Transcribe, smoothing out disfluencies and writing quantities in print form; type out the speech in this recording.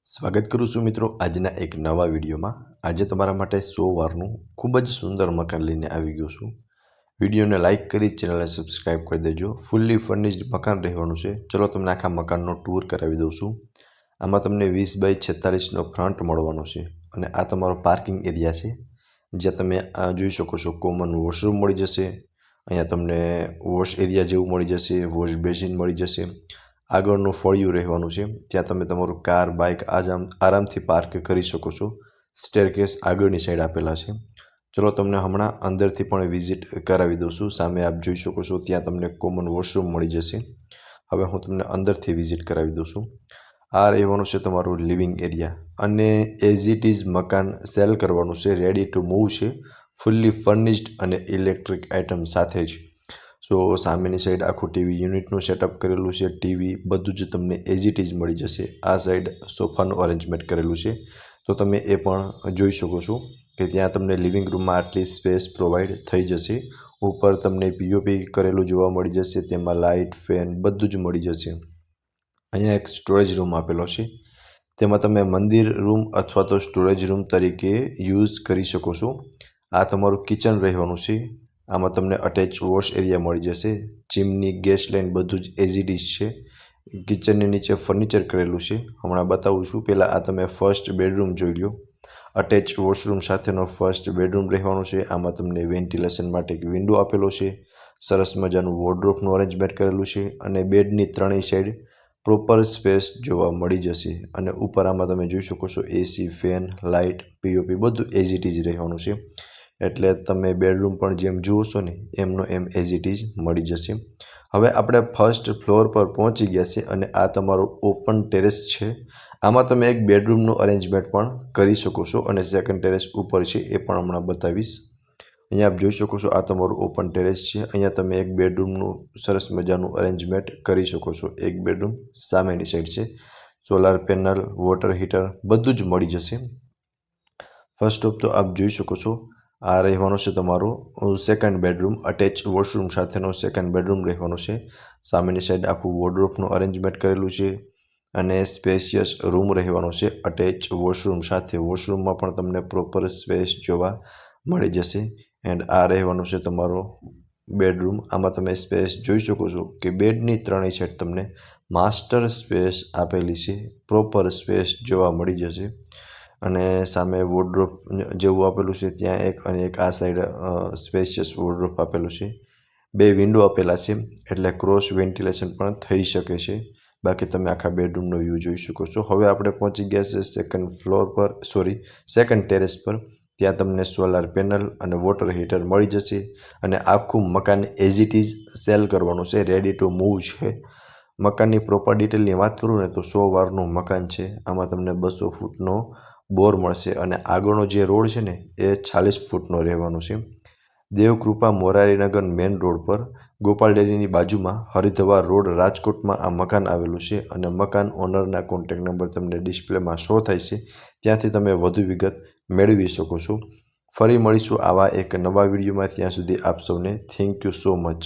સ્વાગત કરું છું મિત્રો આજના એક નવા વિડીયોમાં। આજે તમારા માટે 100 વારનું ખૂબ જ સુંદર મકાન લઈને આવી ગયો છું। વિડીયોને લાઇક કરી ચેનલને સબસ્ક્રાઇબ કરી દેજો। ફૂલ્લી ફર્નિશ્ડ મકાન રહેવાનું છે। ચલો તમને આખા મકાનનો ટૂર કરાવી દઉં છું। આમાં તમને 20 બાય 46નો ફ્રન્ટ મળવાનો છે અને આ તમારો પાર્કિંગ એરિયા છે, જ્યાં તમે જોઈ શકો છો કોમન વોશરૂમ મળી જશે। અહીંયા તમને વોશ એરિયા જેવું મળી જશે, વોશ બેસિન મળી જશે। આગળનું ફળિયું રહેવાનું છે, ત્યાં તમે તમારું કાર બાઇક આરામથી પાર્ક કરી શકો છો। સ્ટેરકેસ આગળની સાઈડ આપેલા છે। ચલો તમને હમણાં અંદરથી પણ વિઝિટ કરાવી દઉં છું। સામે આપ જોઈ શકો છો ત્યાં તમને કોમન વોશરૂમ મળી જશે। હવે હું તમને અંદરથી વિઝિટ કરાવી દઉં છું। આ રહેવાનું છે તમારું લિવિંગ એરિયા અને એઝ ઇટ ઇઝ મકાન સેલ કરવાનું છે, રેડી ટુ મૂવ છે, ફૂલ્લી ફર્નિશ્ડ અને ઇલેક્ટ્રિક આઇટમ સાથે જ। સો સામેની સાઈડ આખું ટીવી યુનિટનું સેટઅપ કરેલું છે। ટીવી બધું જ તમને એઝ ઇટ ઇઝ મળી જશે। આ સાઈડ સોફાનું અરેન્જમેન્ટ કરેલું છે, તો તમે એ પણ જોઈ શકો છો કે ત્યાં તમને લિવિંગ રૂમમાં આટલી સ્પેસ પ્રોવાઈડ થઈ જશે। ઉપર તમને પીઓપી કરેલું જોવા મળી જશે, તેમાં લાઇટ ફેન બધું જ મળી જશે। અહીંયા એક સ્ટોરેજ રૂમ આપેલો છે, તેમાં તમે મંદિર રૂમ અથવા તો સ્ટોરેજ રૂમ તરીકે યુઝ કરી શકો છો। આ તમારું કિચન રહેવાનું છે। આમાં તમને અટેચ વોશ એરિયા મળી જશે, ચીમની ગેસ લાઇન બધું જ એઝ ઇટ ઇઝ છે। કિચનની નીચે ફર્નિચર કરેલું છે, હમણાં બતાવું છું। પહેલાં આ તમે ફર્સ્ટ બેડરૂમ જોઈ લો। અટેચ વોશરૂમ સાથેનો ફર્સ્ટ બેડરૂમ રહેવાનો છે। આમાં તમને વેન્ટિલેશન માટે એક વિન્ડો આપેલો છે, સરસ મજાનું વોર્ડરોબનું અરેન્જમેન્ટ કરેલું છે અને બેડની ત્રણેય સાઈડ પ્રોપર સ્પેસ જોવા મળી જશે। અને ઉપર આમાં તમે જોઈ શકો છો એસી, ફેન, લાઇટ, પીઓપી બધું એઝ ઇટ ઇઝ રહેવાનું છે। એટલે તમે બેડરૂમ પણ જેમ જુઓ છો ને એમનો એમ એઝ ઇટ ઇઝ મળી જશે। હવે આપણે ફર્સ્ટ ફ્લોર પર પહોંચી ગયા છે અને આ તમારો ઓપન ટેરેસ છે। આમાં તમે એક બેડરૂમનું અરેન્જમેન્ટ પણ કરી શકો છો અને સેકન્ડ ટેરેસ ઉપર છે, એ પણ હમણાં બતાવીશ। અહીંયા આપ જોઈ શકો છો આ તમારું ઓપન ટેરેસ છે। અહીંયા તમે એક બેડરૂમનું સરસ મજાનું અરેન્જમેન્ટ કરી શકો છો। એક બેડરૂમ સામેની સાઈડ છે, સોલાર પેનલ, વોટર હીટર બધું જ મળી જશે। ફર્સ્ટ ઓફ તો આપ જોઈ શકો છો આ રહેવાનો છે તમારો સેકન્ડ બેડરૂમ, અટેચ વોશરૂમ સાથેનો સેકન્ડ બેડરૂમ રહેવાનો છે। સામેની સાઈડ આખું વોર્ડરોબનું અરેન્જમેન્ટ કરેલું છે અને સ્પેશિયસ રૂમ રહેવાનો છે અટેચ વોશરૂમ સાથે। વોશરૂમમાં પણ તમને પ્રોપર સ્પેસ જોવા મળી જશે। એન્ડ આ રહેવાનું છે તમારો બેડરૂમ। આમાં તમે સ્પેસ જોઈ શકો છો કે બેડની ત્રણેય સાઈડ તમને માસ્ટર સ્પેસ આપેલી છે, પ્રોપર સ્પેસ જોવા મળી જશે। અને સામે વોર્ડરોબ જેવું આપેલું છે, ત્યાં એક અને એક આ સાઈડ સ્પેશિયસ વોર્ડરોબ આપેલું છે। બે વિન્ડો આપેલા છે એટલે ક્રોસ વેન્ટિલેશન પણ થઈ શકે છે। બાકી તમે આખા બેડરૂમનો વ્યૂ જોઈ શકો છો। હવે આપણે પહોંચી ગયા છે સેકન્ડ ટેરેસ પર। ત્યાં તમને સોલાર પેનલ અને વોટર હીટર મળી જશે અને આખું મકાન એઝ ઇટ ઇઝ સેલ કરવાનું છે, રેડી ટુ મૂવ છે। મકાનની પ્રોપર ડિટેલની વાત કરું ને તો 100 વારનું મકાન છે। આમાં તમને 200 ફૂટનો બોર મળશે અને આગળનો જે રોડ છે ને એ 40 ફૂટનો રહેવાનો છે। દેવકૃપા મોરારીનગર મેઇન રોડ પર ગોપાલ ડેરીની બાજુમાં હરિદ્વાર રોડ, રાજકોટમાં આ મકાન આવેલું છે અને મકાન ઓનરના કોન્ટેક્ટ નંબર તમને ડિસ્પ્લેમાં શો થાય છે, ત્યાંથી તમે વધુ વિગત મેળવી શકો છો। ફરી મળીશું આવા એક નવા વિડીયોમાં, ત્યાં સુધી આપ સૌને થેન્ક યુ સો મચ।